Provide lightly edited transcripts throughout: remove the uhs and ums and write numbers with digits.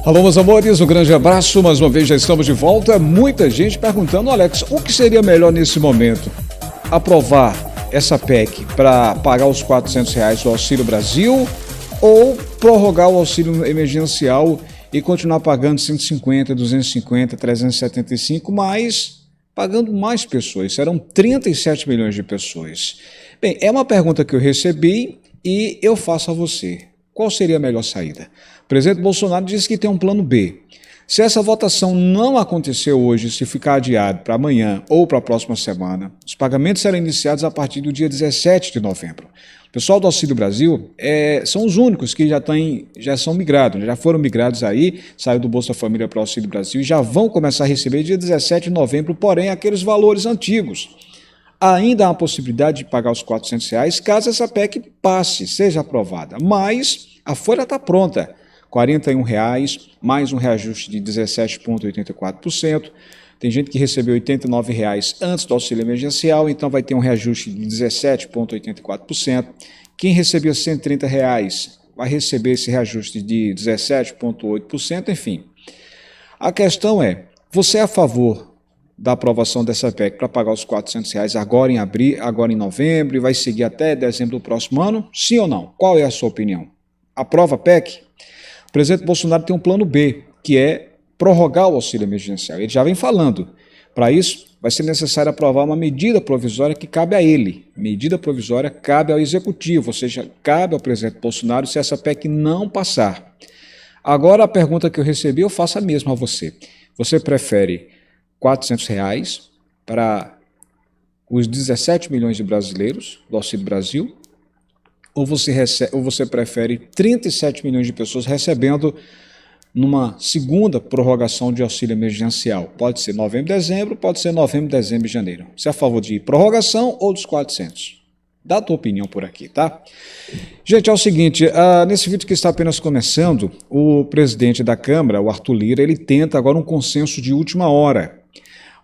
Alô, meus amores, um grande abraço, mais uma vez já estamos de volta. Muita gente perguntando, Alex, o que seria melhor nesse momento? Aprovar essa PEC para pagar os R$400 do Auxílio Brasil ou prorrogar o auxílio emergencial e continuar pagando 150, 250, 375, mas pagando mais pessoas? Serão 37 milhões de pessoas. Bem, é uma pergunta que eu recebi e eu faço a você. Qual seria a melhor saída? O presidente Bolsonaro disse que tem um plano B. Se essa votação não acontecer hoje, se ficar adiado para amanhã ou para a próxima semana, os pagamentos serão iniciados a partir do dia 17 de novembro. O pessoal do Auxílio Brasil são os únicos que já são migrados, já foram migrados aí, saiu do Bolsa Família para o Auxílio Brasil e já vão começar a receber dia 17 de novembro, porém aqueles valores antigos. Ainda há a possibilidade de pagar os R$400 caso essa PEC passe, seja aprovada, mas a folha está pronta. R$41, mais um reajuste de 17,84%. Tem gente que recebeu R$89 antes do auxílio emergencial, então vai ter um reajuste de 17,84%. Quem recebeu R$130 vai receber esse reajuste de 17,8%, enfim. A questão é, você é a favor da aprovação dessa PEC para pagar os R$400 agora em abril, agora em novembro e vai seguir até dezembro do próximo ano? Sim ou não? Qual é a sua opinião? Aprova a PEC? O presidente Bolsonaro tem um plano B, que é prorrogar o auxílio emergencial. Ele já vem falando. Para isso, vai ser necessário aprovar uma medida provisória que cabe a ele. Medida provisória cabe ao executivo, ou seja, cabe ao presidente Bolsonaro se essa PEC não passar. Agora, a pergunta que eu recebi, eu faço a mesma a você. Você prefere R$400 para os 17 milhões de brasileiros do Auxílio Brasil? Ou você prefere 37 milhões de pessoas recebendo numa segunda prorrogação de auxílio emergencial? Pode ser novembro, dezembro, pode ser novembro, dezembro e janeiro. Você é a favor de prorrogação ou dos 400? Dá a tua opinião por aqui, tá? Gente, é o seguinte, nesse vídeo que está apenas começando, o presidente da Câmara, o Arthur Lira, ele tenta agora um consenso de última hora.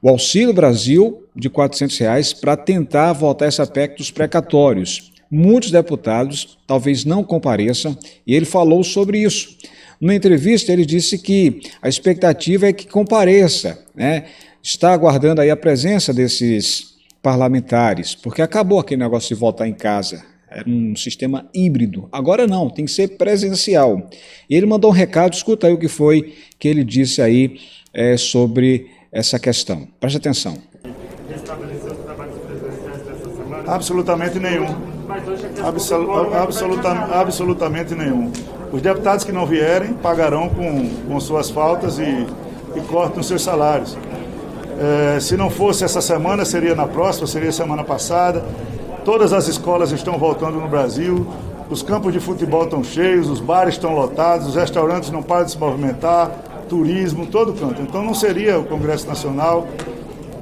O Auxílio Brasil de R$400 para tentar votar essa PEC dos precatórios. Muitos deputados talvez não compareçam e ele falou sobre isso. Numa entrevista ele disse que a expectativa é que compareça, né? Está aguardando aí a presença desses parlamentares, porque acabou aquele negócio de votar em casa. Era um sistema híbrido. Agora não, tem que ser presencial. E ele mandou um recado, escuta aí o que foi que ele disse aí sobre essa questão. Preste atenção. Restabelecer os trabalhos presidenciais dessa semana? Absolutamente nenhum. Absolutamente nenhum. Os deputados que não vierem pagarão com suas faltas e cortam seus salários. Se não fosse essa semana, seria na próxima, seria semana passada. Todas as escolas estão voltando no Brasil, os campos de futebol estão cheios, os bares estão lotados, os restaurantes não param de se movimentar, turismo, todo canto. Então não seria o Congresso Nacional,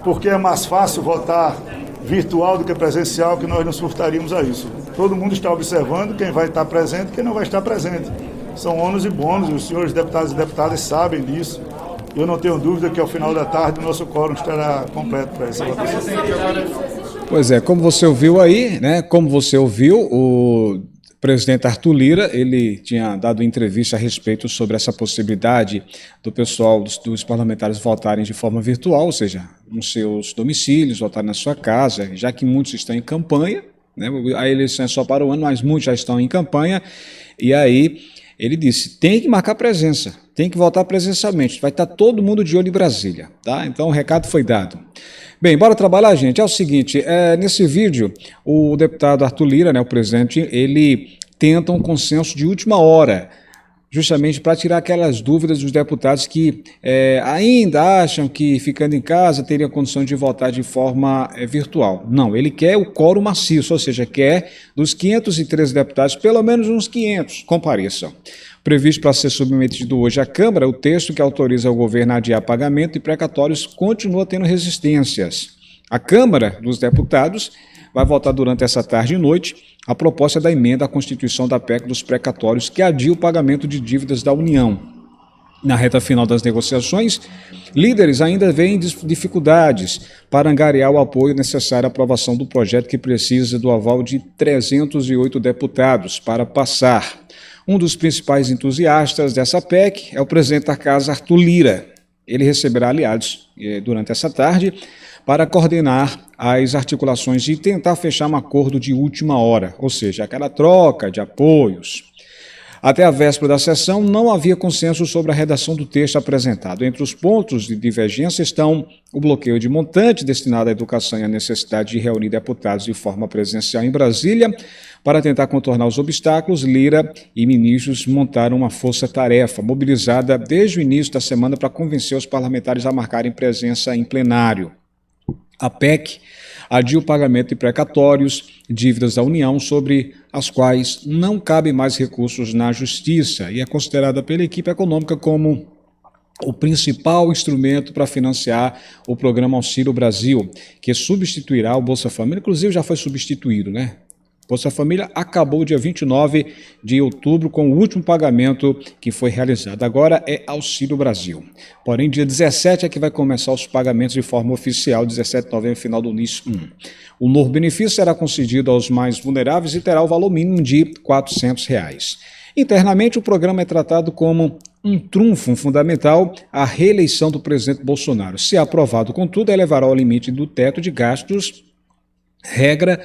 porque é mais fácil votar virtual do que presencial, que nós nos furtaríamos a isso. Todo mundo está observando quem vai estar presente e quem não vai estar presente. São ônus e bônus, os senhores deputados e deputadas sabem disso. Eu não tenho dúvida que ao final da tarde o nosso quórum estará completo para essa votação. Pois é, como você ouviu aí, né? Como você ouviu, o presidente Arthur Lira, ele tinha dado entrevista a respeito sobre essa possibilidade do pessoal, dos parlamentares votarem de forma virtual, ou seja, nos seus domicílios, votarem na sua casa, já que muitos estão em campanha, né? A eleição é só para o ano, mas muitos já estão em campanha, e aí ele disse, tem que marcar presença, tem que votar presencialmente, vai estar todo mundo de olho em Brasília, tá? Então o recado foi dado. Bem, bora trabalhar, gente. É o seguinte, nesse vídeo, o deputado Arthur Lira, né, o presidente, ele tenta um consenso de última hora, justamente para tirar aquelas dúvidas dos deputados que ainda acham que ficando em casa teria condição de votar de forma virtual. Não, ele quer o quórum maciço, ou seja, quer dos 513 deputados, pelo menos uns 500 compareçam. Previsto para ser submetido hoje à Câmara, o texto que autoriza o governo a adiar pagamento e precatórios continua tendo resistências. A Câmara dos Deputados vai votar durante essa tarde e noite a proposta da emenda à Constituição da PEC dos precatórios que adia o pagamento de dívidas da União. Na reta final das negociações, líderes ainda veem dificuldades para angariar o apoio necessário à aprovação do projeto, que precisa do aval de 308 deputados para passar. Um dos principais entusiastas dessa PEC é o presidente da Casa, Arthur Lira. Ele receberá aliados durante essa tarde para coordenar as articulações e tentar fechar um acordo de última hora, ou seja, aquela troca de apoios. Até a véspera da sessão, não havia consenso sobre a redação do texto apresentado. Entre os pontos de divergência estão o bloqueio de montante destinado à educação e a necessidade de reunir deputados de forma presencial em Brasília. Para tentar contornar os obstáculos, Lira e ministros montaram uma força-tarefa mobilizada desde o início da semana para convencer os parlamentares a marcarem presença em plenário. A PEC adia o pagamento de precatórios, dívidas da União, sobre as quais não cabem mais recursos na Justiça, e é considerada pela equipe econômica como o principal instrumento para financiar o programa Auxílio Brasil, que substituirá o Bolsa Família. Inclusive já foi substituído, né? Bolsa Família acabou dia 29 de outubro com o último pagamento que foi realizado. Agora é Auxílio Brasil. Porém, dia 17 é que vai começar os pagamentos de forma oficial, 17 de novembro, final do NIS 1. O novo benefício será concedido aos mais vulneráveis e terá o valor mínimo de R$ 400. Internamente, o programa é tratado como um trunfo fundamental à reeleição do presidente Bolsonaro. Se aprovado, contudo, elevará ao limite do teto de gastos, regra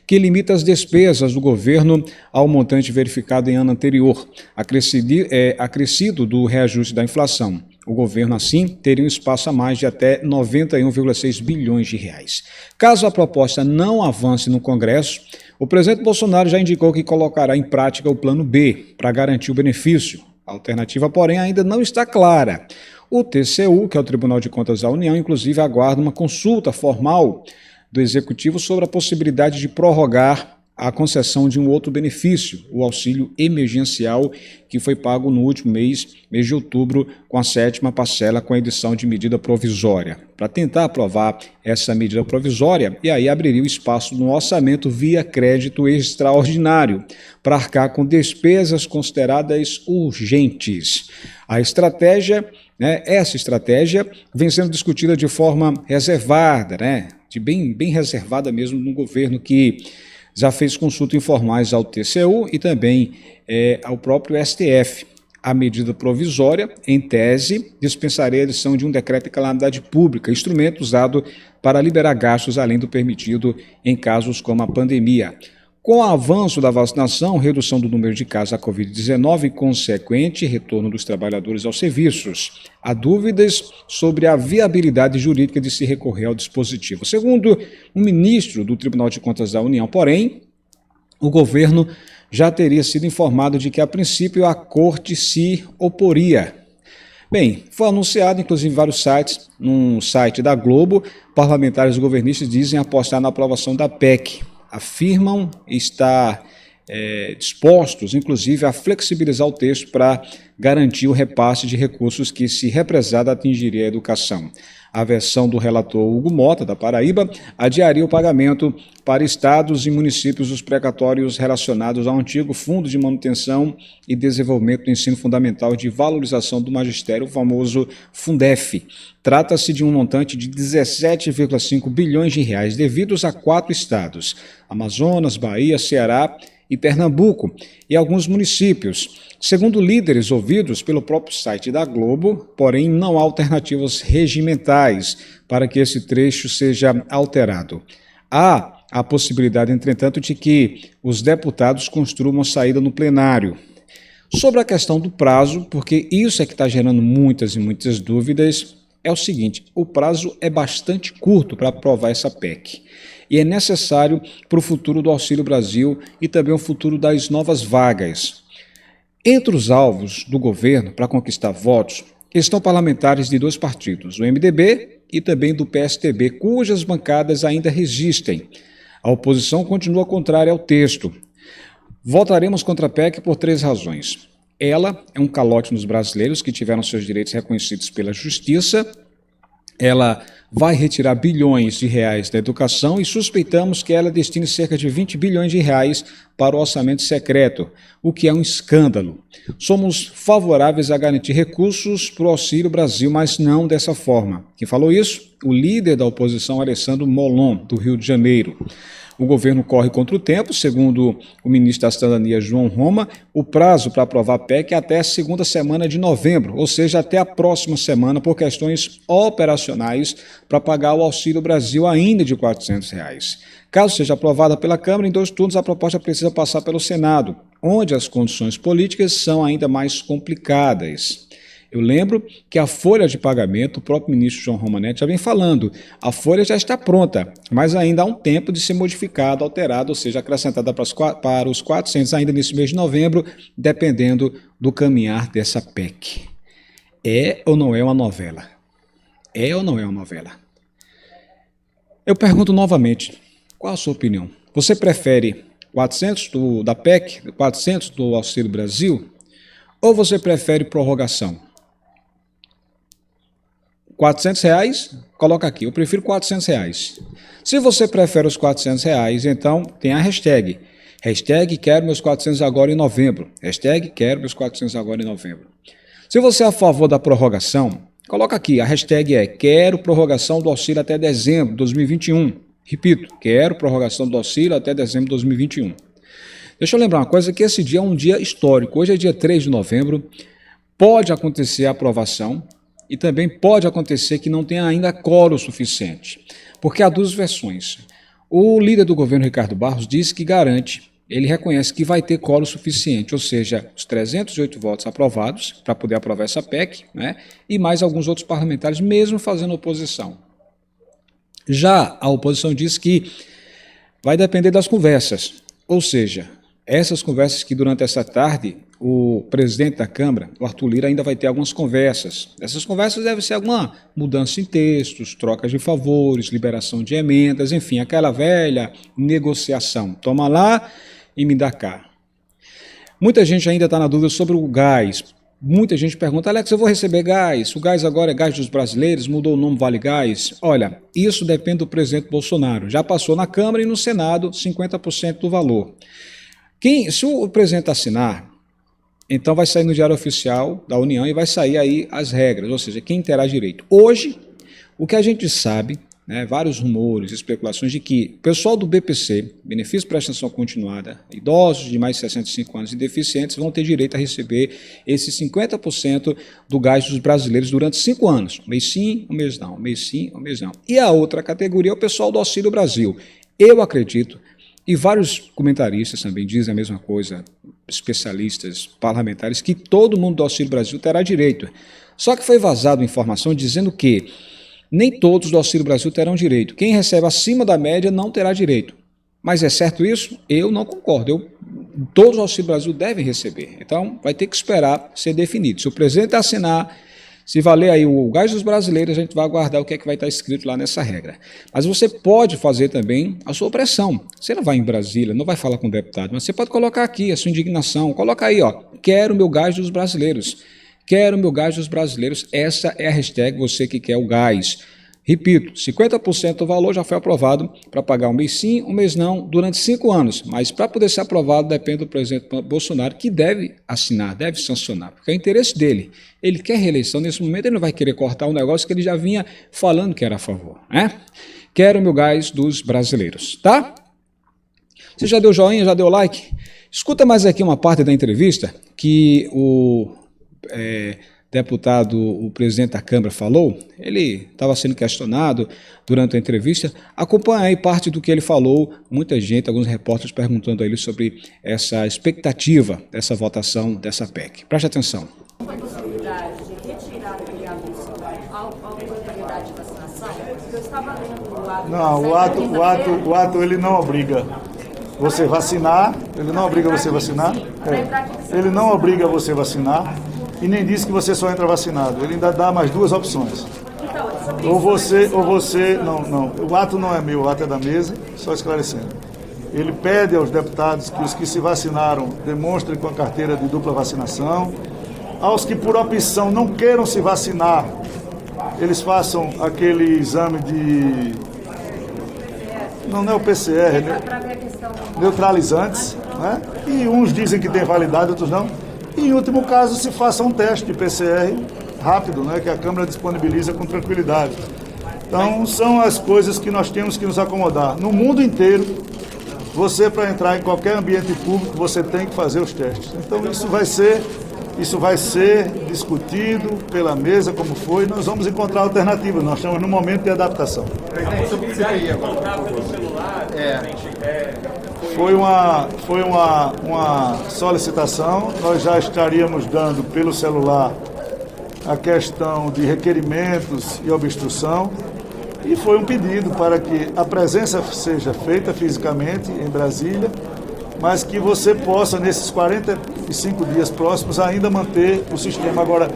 que limita as despesas do governo ao montante verificado em ano anterior, acrescido do reajuste da inflação. O governo, assim, teria um espaço a mais de até 91,6 bilhões de reais. Caso a proposta não avance no Congresso, o presidente Bolsonaro já indicou que colocará em prática o Plano B para garantir o benefício. A alternativa, porém, ainda não está clara. O TCU, que é o Tribunal de Contas da União, inclusive aguarda uma consulta formal do Executivo sobre a possibilidade de prorrogar a concessão de um outro benefício, o auxílio emergencial, que foi pago no último mês de outubro, com a 7ª parcela com a edição de medida provisória. Para tentar aprovar essa medida provisória, e aí abriria o espaço no orçamento via crédito extraordinário, para arcar com despesas consideradas urgentes. A estratégia, essa estratégia vem sendo discutida de forma reservada, bem reservada mesmo no governo, que já fez consulta informais ao TCU e também ao próprio STF. A medida provisória, em tese, dispensaria a edição de um decreto de calamidade pública, instrumento usado para liberar gastos além do permitido em casos como a pandemia. Com o avanço da vacinação, redução do número de casos da Covid-19 e consequente retorno dos trabalhadores aos serviços, há dúvidas sobre a viabilidade jurídica de se recorrer ao dispositivo. Segundo o ministro do Tribunal de Contas da União, porém, o governo já teria sido informado de que, a princípio, a Corte se oporia. Bem, foi anunciado, inclusive, em vários sites. No site da Globo, parlamentares governistas dizem apostar na aprovação da PEC. Afirmam estar dispostos, inclusive, a flexibilizar o texto para garantir o repasse de recursos que, se represado, atingiria a educação. A versão do relator Hugo Mota, da Paraíba, adiaria o pagamento para estados e municípios dos precatórios relacionados ao antigo Fundo de Manutenção e Desenvolvimento do Ensino Fundamental e de Valorização do Magistério, o famoso Fundef. Trata-se de um montante de 17,5 bilhões de reais, devidos a 4 estados: Amazonas, Bahia, Ceará e Pernambuco, e alguns municípios. Segundo líderes ouvidos pelo próprio site da Globo, porém não há alternativas regimentais para que esse trecho seja alterado. Há a possibilidade, entretanto, de que os deputados construam uma saída no plenário. Sobre a questão do prazo, porque isso é que está gerando muitas e muitas dúvidas, é o seguinte: o prazo é bastante curto para aprovar essa PEC. E é necessário para o futuro do Auxílio Brasil e também o futuro das novas vagas. Entre os alvos do governo para conquistar votos estão parlamentares de 2 partidos, o MDB e também do PSTB, cujas bancadas ainda resistem. A oposição continua contrária ao texto. Votaremos contra a PEC por 3 razões. Ela é um calote nos brasileiros que tiveram seus direitos reconhecidos pela Justiça. ela vai retirar bilhões de reais da educação e suspeitamos que ela destine cerca de 20 bilhões de reais para o orçamento secreto, o que é um escândalo. Somos favoráveis a garantir recursos para o Auxílio Brasil, mas não dessa forma. Quem falou isso? O líder da oposição, Alessandro Molon, do Rio de Janeiro. O governo corre contra o tempo, segundo o ministro da Cidadania, João Roma, o prazo para aprovar a PEC é até a segunda semana de novembro, ou seja, até a próxima semana, por questões operacionais, para pagar o Auxílio Brasil ainda de R$ 400. Caso seja aprovada pela Câmara, em 2 turnos a proposta precisa passar pelo Senado, onde as condições políticas são ainda mais complicadas. Eu lembro que a folha de pagamento, o próprio ministro João Romanetti já vem falando, a folha já está pronta, mas ainda há um tempo de ser modificada, alterada, ou seja, acrescentada para os 400 ainda nesse mês de novembro, dependendo do caminhar dessa PEC. É ou não é uma novela? É ou não é uma novela? Eu pergunto novamente, qual a sua opinião? Você prefere 400 da PEC, 400 do Auxílio Brasil, ou você prefere prorrogação? R$400, coloca aqui, eu prefiro R$400. Se você prefere os R$400, então tem a hashtag. Hashtag quero meus 400 agora em novembro. Hashtag quero meus 400 agora em novembro. Se você é a favor da prorrogação, coloca aqui, a hashtag é quero prorrogação do auxílio até dezembro de 2021. Repito, quero prorrogação do auxílio até dezembro de 2021. Deixa eu lembrar uma coisa, que esse dia é um dia histórico. Hoje é dia 3 de novembro, pode acontecer a aprovação, e também pode acontecer que não tenha ainda quórum suficiente, porque há 2 versões. O líder do governo, Ricardo Barros, disse que garante, ele reconhece que vai ter quórum suficiente, ou seja, os 308 votos aprovados para poder aprovar essa PEC, né, e mais alguns outros parlamentares, mesmo fazendo oposição. Já a oposição diz que vai depender das conversas, ou seja, essas conversas que durante essa tarde o presidente da Câmara, o Arthur Lira, ainda vai ter algumas conversas. Essas conversas devem ser alguma mudança em textos, trocas de favores, liberação de emendas, enfim, aquela velha negociação. Toma lá e me dá cá. Muita gente ainda está na dúvida sobre o gás. Muita gente pergunta, Alex, eu vou receber gás? O gás agora é gás dos brasileiros, mudou o nome Vale Gás? Olha, isso depende do presidente Bolsonaro. Já passou na Câmara e no Senado 50% do valor. Se o presidente assinar, então vai sair no Diário Oficial da União e vai sair aí as regras, ou seja, quem terá direito. Hoje, o que a gente sabe, né, vários rumores, especulações de que o pessoal do BPC, Benefício de Prestação Continuada, idosos de mais de 65 anos e deficientes, vão ter direito a receber esses 50% do gás dos brasileiros durante 5 anos. Um mês sim, um mês não, um mês sim, um mês não. E a outra categoria é o pessoal do Auxílio Brasil. Eu acredito, e vários comentaristas também dizem a mesma coisa, especialistas, parlamentares, que todo mundo do Auxílio Brasil terá direito. Só que foi vazada informação dizendo que nem todos do Auxílio Brasil terão direito. Quem recebe acima da média não terá direito. Mas é certo isso? Eu não concordo. Todos do Auxílio Brasil devem receber. Então vai ter que esperar ser definido. Se o presidente assinar, se valer aí o gás dos brasileiros, a gente vai aguardar o que é que vai estar escrito lá nessa regra. Mas você pode fazer também a sua pressão. Você não vai em Brasília, não vai falar com o deputado, mas você pode colocar aqui a sua indignação. Coloca aí, ó, quero o meu gás dos brasileiros. Quero o meu gás dos brasileiros. Essa é a hashtag você que quer o gás. Repito, 50% do valor já foi aprovado para pagar um mês sim, um mês não, durante 5 anos. Mas para poder ser aprovado depende do presidente Bolsonaro, que deve assinar, deve sancionar, porque é o interesse dele. Ele quer reeleição, nesse momento ele não vai querer cortar um negócio que ele já vinha falando que era a favor, né? Quero o meu gás dos brasileiros, tá? Você já deu joinha, já deu like? Escuta mais aqui uma parte da entrevista que o deputado, o presidente da Câmara falou. Ele estava sendo questionado durante a entrevista. Acompanha aí parte do que ele falou. Muita gente, alguns repórteres perguntando a ele sobre essa expectativa dessa votação dessa PEC. Preste atenção. Uma possibilidade de retirar aquele aviso à obrigatoriedade de vacinação? Eu estava lendo o ato. Não, o ato ele não obriga você vacinar, ele não obriga você a vacinar. Ele não obriga você a vacinar. E nem diz que você só entra vacinado. Ele ainda dá mais 2 opções. Ou você, não. O ato não é meu, o ato é da mesa, só esclarecendo. Ele pede aos deputados que os que se vacinaram demonstrem com a carteira de dupla vacinação. Aos que por opção não queiram se vacinar, eles façam aquele exame de... Não é o PCR, né? Neutralizantes, né? E uns dizem que tem validade, outros não. E em último caso, se faça um teste de PCR rápido, né? Que a Câmara disponibiliza com tranquilidade. Então, são as coisas que nós temos que nos acomodar. No mundo inteiro, você, para entrar em qualquer ambiente público, você tem que fazer os testes. Então, isso vai ser discutido pela mesa, como foi. Nós vamos encontrar alternativas. Nós estamos num momento de adaptação. Foi uma solicitação. Nós já estaríamos dando pelo celular a questão de requerimentos e obstrução. E foi um pedido para que a presença seja feita fisicamente em Brasília, mas que você possa, nesses 45 dias próximos, ainda manter o sistema. Agora,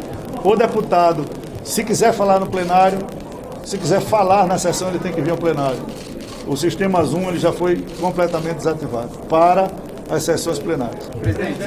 o deputado, se quiser falar no plenário, se quiser falar na sessão, ele tem que vir ao plenário. O sistema Zoom ele já foi completamente desativado para as sessões plenárias. Presidente,